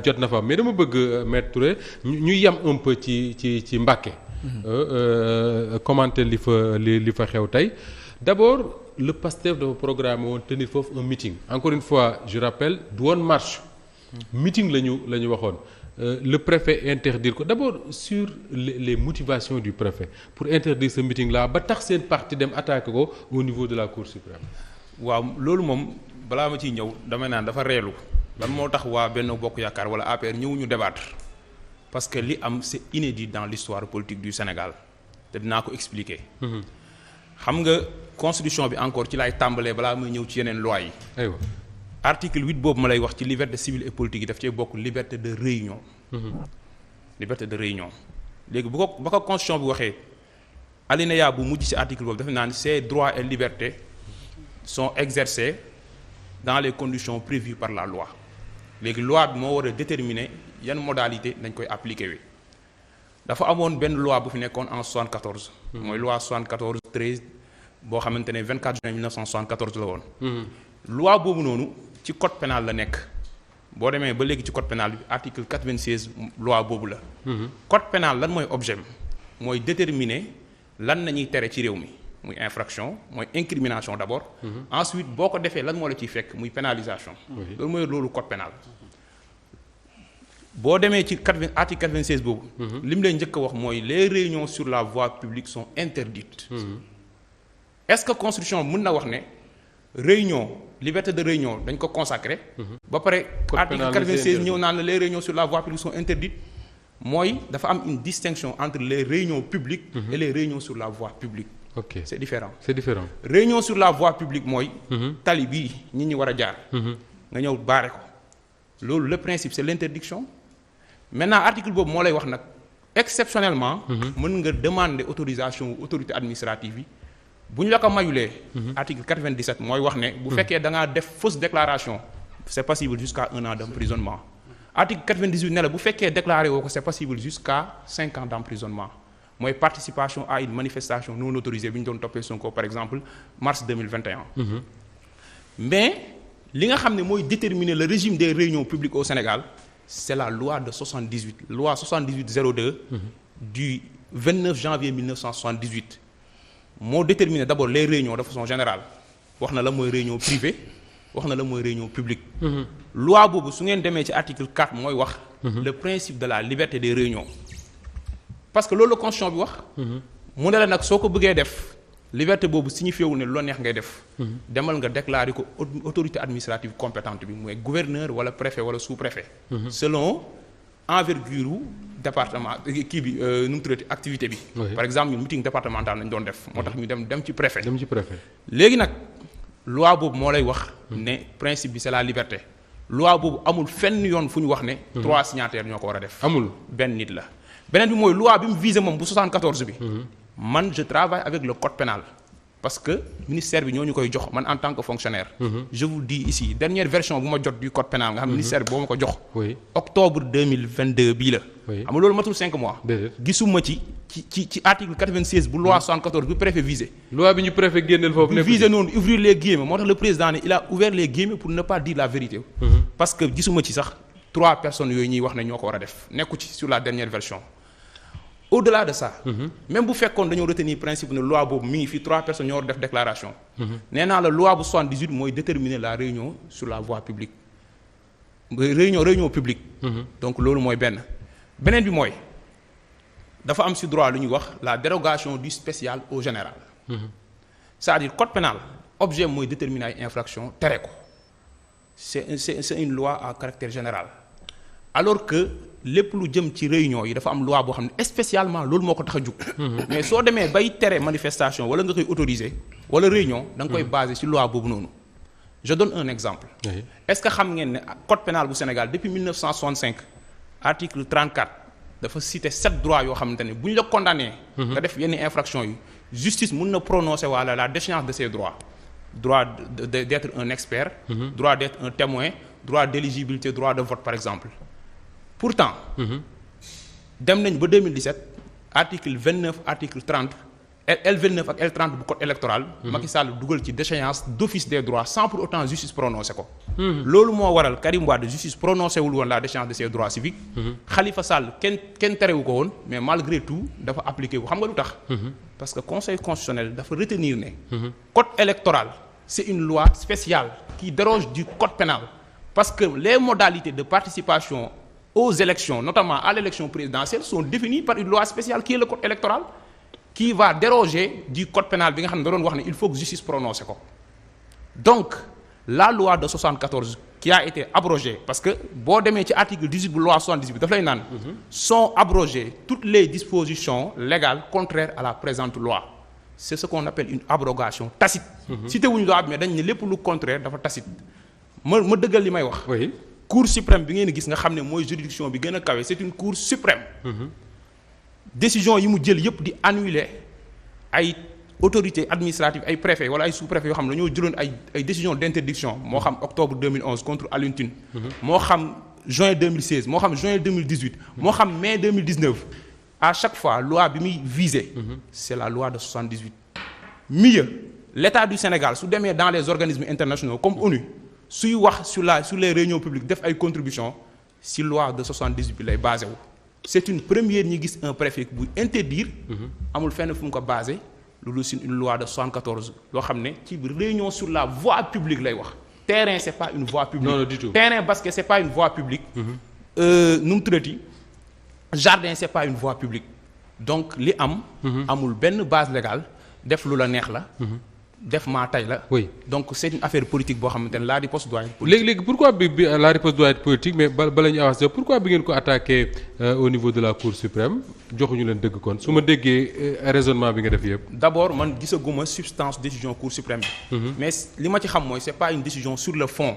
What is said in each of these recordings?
jot na fa mais dama bëgg Maître Touré ñu yem un peu ci Mbacké. Commenter li fa xew tey d'abord le PASTEF dafa programme woon tenir foofu un meeting encore une fois je rappelle du woon marche. Meeting la ñu waxoon. Le préfet interdire ko d'abord sur les motivations du préfet pour interdire ce meeting là ba tax seen parti dem attaquer ko au niveau de la Cour suprême. waaw loolu moom balaa ma ciy ñëw damay naan dafa reelu lan moo tax waa Benno Bokk Yaakaar wala APR ñëwuñu débattre parce que li am c'est inédit dans l'histoire politique du Sénégal te dinaa ko expliquer. xam nga constitution bi encore ci laay tàmbalee balaa muy ñëw ci yeneen loi yi. aywa. article 8 boobu ma lay wax ci liberté civile et politique yi daf cee bokk liberté de réunion. liberté de réunion léegi ba ko constitution bi waxee alinéa bu mujj ci article boobu dafa naan ces droits et libertés sont exercés dans les conditions prévues par la loi léegi loi bi moo war a déterminer yan modalité dañ koy appliquer wi dafa amoon benn loi bu fi nekkoon en 74. mooy loi 74 13 boo xamante ne 24 juin 1974 la woon. loi boobu noonu ci code pénal la nekk boo demee ba léegi ci code pénal bi article 96 loi boobu la. code pénal lan mooy objet mooy déterminer lan nañuy tere ci réew mi muy infraction mooy incrimination d'abord. ensuite boo ko defee lan moo la ciy fekk muy pénalisation. loolu mooy loolu code pénal. boo demee ci article 96 boobu. li mu lay njëkk a wax mooy les réunions sur la voie publique sont interdites. est-ce que constitution mën na wax ne réunion liberté de réunion dañ ko consacré. ba pare article 96 ñëw naan la les réunions sur la voie publique sont interdites mooy dafa am une distinction entre les réunions publiques. et les réunions sur la voie publique. ok c'est différent. c'est différent. réunion sur la voie publique mooy. tali bii nit ñi war a jaar. nga ñëw baare ko loolu le principe c'est l'interdiction. maintenant article boobu moo lay wax nag exceptionnellement. mën nga demander autorisation autorité administrative yi. bu ñu la ko mayulee. article 97 mooy wax ne. bu fekkee da ngaa def fausse déclaration. c'est passible jusqu'à 1 an d'emprisonnement. article 98 ne la bu fekkee déclaré woo ko c'est passible jusqu'à 5 ans d'emprisonnement mooy participation à une manifestation non autorisée bi ñu doon toppee Sonko par exemple mars 2021. mais li nga xam ne mooy déterminer le régime des réunions publiques au Sénégal c'est la loi de 78 loi 7802. du 29 janvier 1978. moo déterminer d'abord les réunions de façon générale wax na la mooy réunion privée wax na la mooy réunion publique. loi boobu su ngeen demee ci article 4 mooy wax. le principe de la liberté des réunions. parce que loolu la constitution bi wax. mu ne la nag soo ko bëggee def liberté boobu signifié wu ne loo neex ngay def. demal nga déclarer ko autorité administrative compétente bi mooy gouverneur wala préfet wala sous-préfet. selon envergure département kii bi nu mu tuddati activité bi. par exemple ñun meeting départemental nañ doon def. moo tax ñu dem ci préfet. léegi nag loi boobu moo lay wax. ne principe bi c'est la liberté. loi boobu amul fenn yoon fu ñu wax ne. 3 signataires ñoo ko war a def. amul benn nit la. beneen bi mooy loi bi mu visé moom bu 74 bi. man je travaille avec le code pénal. parce que ministère bi ñoo ñu koy jox man en tant que fonctionnaire. je vous dis ici dernière version bu ma jot du code pénal nga xam ministère bi boo ma ko jox. octobre 2022 bii la. xam nga loolu matul 5 mois. gisuma ci article 96 bu loi 74 bu préfet visé. loi bi ñu préfet génneel foofu nekk visé noonu ouvrir les guillemets moo tax le président ne il a ouvert les guillemets pour ne pas dire la vérité. parce que gisuma ci sax 3 personnes yooyu ñuy wax ne ñoo ko war a def nekku ci sur la dernière version. au-delà de ça. même bu fekkoon dañoo retenir principe ne loi boobu mi ngi fi 3 personnes ñoo war def déclaration. nee naa la loi bu 78 mooy déterminer la réunion sur la voie publique réunion publique. donc loolu mooy beneen bi mooy dafa am ci droit lu ñuy wax la dérogation du spécial au général. c'est-à-dire code pénal objet mooy déterminer ay infraction tere ko c'est une loi à caractère général alors que. lépp lu jëm ci réunion yi dafa am loi boo xam ne spécialement loolu moo ko tax a jug. mais soo demee bay tere manifestation wala nga koy autoriser wala réunion da nga koy baser ci loi boobu noonu. je donne un exemple. est-ce que xam ngeen ne code pénal bu Sénégal depuis 1965 article 34 dafa citer 7 droits yoo xamante ne bu ñu la condamné. nga def yenn infraction yi justice mun na prononcer wala la déchéance de ces droits. droit d'être un expert. droit d'être un témoin droit d'éligibilité droit de vote par exemple. pourtant dem nañ ba 2017 article 29 article 30 L29 ak L30 bu code électoral. Macky Sall dugal ci déchéance d'office des droits sans pour autant justice prononcé ko. loolu moo waral Karim Wade justice prononcé wul woon la déchéance de ses droits civiques. Khalifa Sall kenn terewu ko woon mais malgré tout dafa appliqué wu xam nga lu tax. parce que conseil constitutionnel dafa retenir ne. code électoral c'est une loi spéciale qui déroge du code pénal parce que les modalités de participation aux élections notamment à l'élection présidentielle sont définies par une loi spéciale qui est le code électoral. Qui va déroger du code pénal bi nga xam ne da doon wax ne il faut que justice prononce ko donc la loi de 74 qui a été abrogée parce que boo demee ci article 18 bu loi 78 daf lay naan sont abrogées toutes les dispositions légales contraires à la présente loi c'est ce qu'on appelle une abrogation tacite cité wuñu loi bi mais dañ ne lépp lu contraire dafa tacite ma dëggal li may wax cour suprême bi ngeen gis nga xam ne mooy juridiction bi gën a kawe c'est une cour suprême décision yi mu jël yëpp di annuler ay autorités administratives ay préfets wala ay sous-préfets yoo xam ne dañoo jëloon ay décisions d'interdiction moo xam octobre 2011 contre Alioune Tine moo xam juin 2016 moo xam juin 2018 moo xam mai 2019 à chaque fois loi bi muy viser c'est la loi de 78 mieux l'État du Sénégal su demee dans les organismes internationaux comme ONU suy wax sur les réunions publiques def ay contributions si loi de 78 bi lay basé wu c'est une première ñi gis un préfet bu interdire amul fenn fu mu ko basé loolu c'est une loi de 74 loo xam ne ci réunion sur la voie publique lay wax terrain c'est pas une voie publique non du tout terrain basket c'est pas une voie publique nu mu tuddati jardin c'est pas une voie publique donc li amul benn base légale def lu la neex la def maa tay la. oui donc c'est une affaire politique boo xamante ne la riposte doit être politique. léegi pourquoi bi la riposte doit être politique mais bala ñu avancer pourquoi bi ngeen ko attaqué au niveau de la Cour suprême joxuñu leen dëgg kon su ma déggee raisonnement bi nga def yëpp. d'abord man gisaguma substance décision Cour suprême bi. mais li ma ci xam mooy c'est pas une décision sur le fond.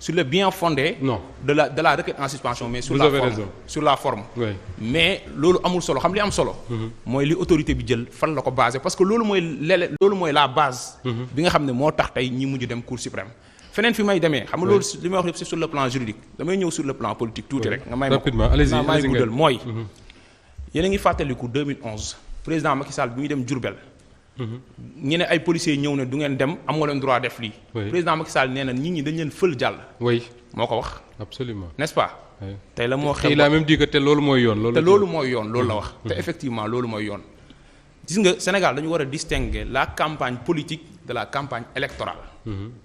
sur le bien fondé. non de la requête en suspension mais. sur vous la avez forme raison. sur la forme. oui mais loolu amul solo xam li am solo. mooy li autorité bi jël fan la ko basé parce que loolu mooy la base. bi nga xam ne moo tax tey ñi mujj dem Cour suprême. feneen fi may demee xam nga loolu li may wax yëpp c'est sur le plan juridique damay ñëw sur le plan politique tuuti rek. nga may ma ko rapidement allez-y may guddal mooy. yéen a ngi fàttaliku 2011 président Macky Sall bi muy dem Diourbel. ñu ne ay policiers ñëw ne du ngeen dem am nga leen droit def lii. président Macky Sall nee na nit ñi dañ leen fël jàll. oui moo ko wax. absolument n'est-ce pas. oui tey la moo xew il a même dit que te loolu mooy yoon. te loolu mooy yoon loolu la wax. te effectivement loolu mooy yoon. gis nga Sénégal dañu war a distinguer la campagne politique de la campagne électorale.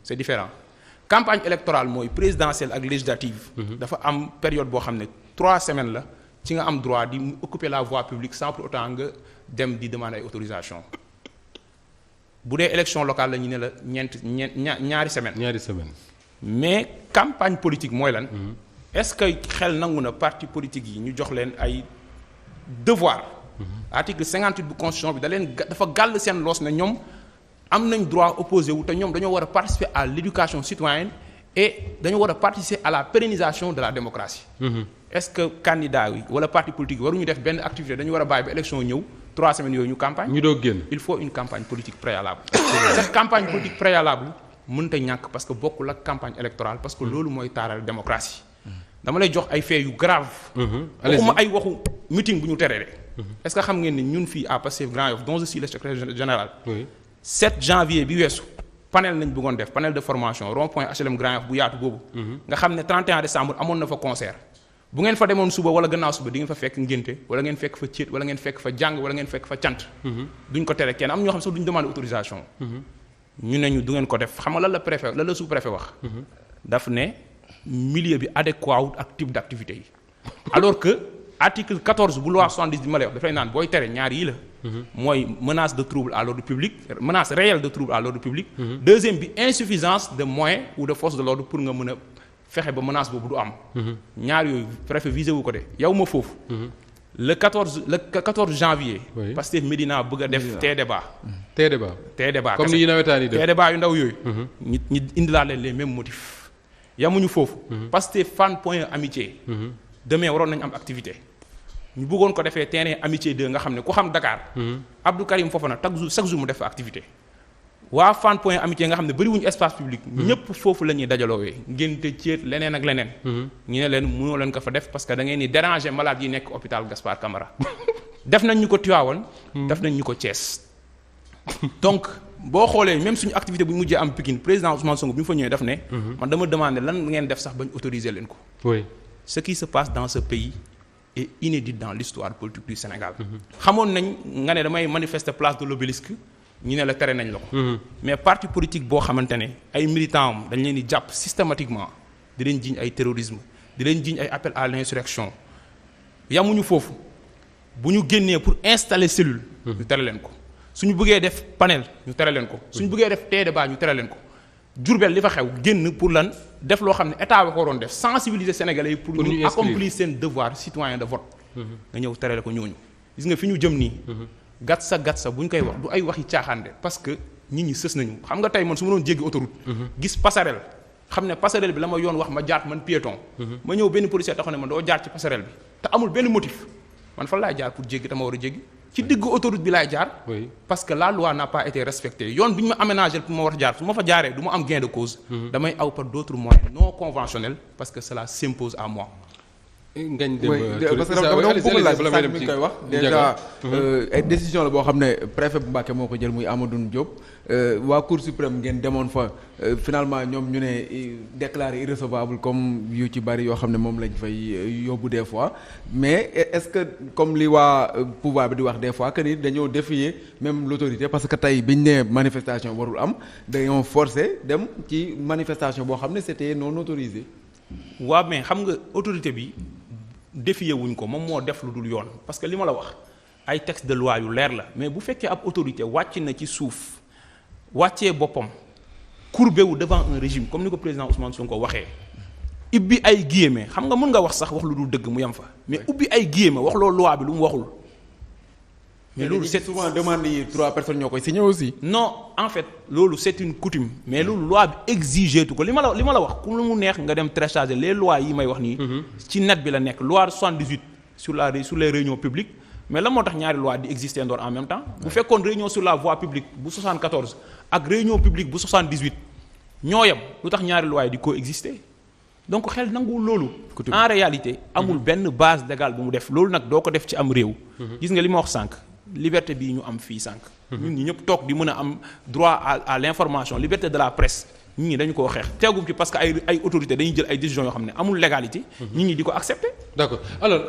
c'est différent campagne électorale mooy présidentielle ak législative. dafa am période boo xam ne 3 semaines la ci nga am droit di occuper la voie publique sans pour autant nga dem di demander ay autorisation. bu dee élection locale la ñu ne la ñaari semaine mais campagne politique mooy lan. est-ce que xel nangu na parti politique yi ñu jox leen ay devoir. article 58 bu constitution bi dafa gàll seen loos ne ñoom am nañ droit opposé wu te ñoom dañoo war a participer à l'éducation citoyenne et dañoo war a participer à la pérennisation de la démocratie. est-ce que candidat yi wala parti politique yi waruñu def benn activité dañu war a bàyyi ba élection ñëw 3 semaines yooyu ñu campagne. ñu doog génn. il faut une campagne politique préalable. cette campagne politique préalable mënta ñàkk parce que bokkul ak campagne électorale parce que loolu mooy taaral démocratie. dama lay jox ay faits yu grave. waxuma ay waxu meeting bu ñu teree de. est-ce que xam ngeen ni ñun fii à Pastef Grand Yoff dont je suis le secrétaire général. 7 janvier bi weesu panel nañ bëggoon def panel de formation rond-point HLM Grand Yoff bu yaatu boobu. nga xam ne 31 décembre amoon na fa concert. bu ngeen fa demoon suba wala gannaaw suba di ngeen fa fekk ngénte wala ngeen fekk fa céet wala ngeen fekk fa jàng wala ngeen fekk fa cant. duñ ko tere kenn am ñoo xam sax duñ demander autorisation. ñu ne ñu du ngeen ko def xam nga lan la préfet lan la sous-préfet wax. daf ne milieu bi adéquat wut ak type d'activité yi. alors que article 14 bu loi 70 bi ma lay wax dafay naan booy tere ñaar yii la. mooy menace de trouble à l'ordre public menace réelle de trouble à l'ordre public. deuxième bi insuffisance de moyens ou de force de l'ordre pour nga mën a. fexe ba menace boobu du am. ñaar yooyu préfet visé wu ko de yow ma foofu. le 14 janvier. oui Pastef Médina bëgg a def tee débat. tee débat comme ni nawetaan yi def tee débat yu ndaw yooyu. ñi indilaat leen les mêmes motifs. yamuñu foofu. Pastef Fann Point Amitié. demain waroon nañu am activité. ñu bëggoon ko defee terrain Amitié 2 nga xam ne ku xam Dakar. Abdou Karim Fofana chaque jour mu def activité. waa Fann Point Amitié nga xam ne bëriwuñu espace public. ñëpp foofu la ñuy dajaloowee ngénte céet leneen ak leneen. ñu ne leen mënoo leen ko fa def parce que da ngeen di déranger malade yi nekk hôpital Gaspard Camara. def nañ ñu ko Tivaouane. def nañ ñu ko Thiès. donc boo xoolee même suñu activité bu ñu mujjee am Pikine président Ousmane Sonko bi mu fa ñëwee daf ne. man dama demandé lan ngeen def sax bañ autoriser leen ko. oui ce qui se passe dans ce pays est inédit dans l'histoire politique du Sénégal. xamoon nañ nga ne damay manifester place de l'Obélisque ñu ne la tere nañ la ko. mais parti politique boo xamante ne ay militants am dañ leen di jàpp systématiquement di leen jiiñ ay terrorisme di leen jiiñ ay appel à l'insurrection yamuñu foofu bu ñu génnee pour installer cellule. ñu tere leen ko suñu bëggee def panel ñu tere leen ko suñu bëggee def tee débat ñu tere leen ko. Diourbel li fa xew génn pour lan def loo xam ne état bi ko waroon def sensibiliser sénégalais yi pour ñu accomplir seen devoir citoyen de vote. nga ñëw tere ko ñooñu gis nga fi ñu jëm nii. gatsa bu ñu koy wax du ay waxi caaxaande parce que nit ñi sës nañu xam nga tey man su ma doon jéggi autoroute. gis passerelle xam ne passerelle bi la ma yoon wax ma jaar man piéton. ma ñëw benn policier taxaw ne ma doo jaar ci passerelle bi te amul benn motif man fan laay jaar pour jéggi te ma war a jéggi. ci diggu autoroute bi laay jaar. parce que la loi n'a pas été respectée yoon bi ñu ma aménagé pour ma war a jaar su ma fa jaaree du ma am gain de cause. damay aw par d'autres moyens non conventionnels parce que cela s'impose à moi. ngañ dem parce que dama bëgg laaj sax mi ngi koy wax déjà ay décision la boo xam ne préfet bu Mbacké moo ko jël muy Amadou Diop waa Cour suprême ngeen demoon fa finalement ñoom ñu ne déclaré irrecevable comme yu ci bari yoo xam ne moom lañ fay yóbbu des fois mais est-ce que comme li waa pouvoir bi di wax des fois que ni dañoo défier même l'autorité parce que tey biñ ne manifestation warul am dañoo forcer dem ci manifestation boo xam ne c'était non autorisé. waaw mais xam nga autorité bi défier wuñ ko moom moo def lu dul yoon parce que li ma la wax ay texte de loi yu leer la mais bu fekkee ab autorité wàcc na ci suuf wàccee boppam courbé wu devant un régime comme ni ko président Ousmane Sonko waxee ibbi ay guillemets xam nga mën nga wax sax wax lu dul dëgg mu yem fa mais ubbi ay guillemets wax loolu loi bi lu mu waxul. mais loolu c'est souvent demande yi 3 personnes ñoo koy signé aussi. non en fait loolu c'est une coutume mais loolu loi bi exigé tu ko li ma la wax ku lu mu neex nga dem télécharger les lois yi may wax nii. ci net bi la nekk loi 78 sur les réunions publiques mais la moo tax ñaari loi di exister ndoor en même temps. bu fekkoon réunion sur la voie publique bu 74 ak réunion publique bu 78 ñoo yem lu tax ñaari loi yi di coexister donc xel nanguwul loolu. en réalité amul benn base légale bu mu def loolu nag doo ko def ci am réew. gis nga li ma wax sànq. liberté bii ñu am fii sànq. ñun ñi ñëpp toog di mën a am droit à l'information liberté de la presse nit ñi dañu koo xeex teegum ci parce que ay autorités dañuy jël ay décisions yoo xam ne amul légalité. nit ñi di ko accepter. D'accord alors.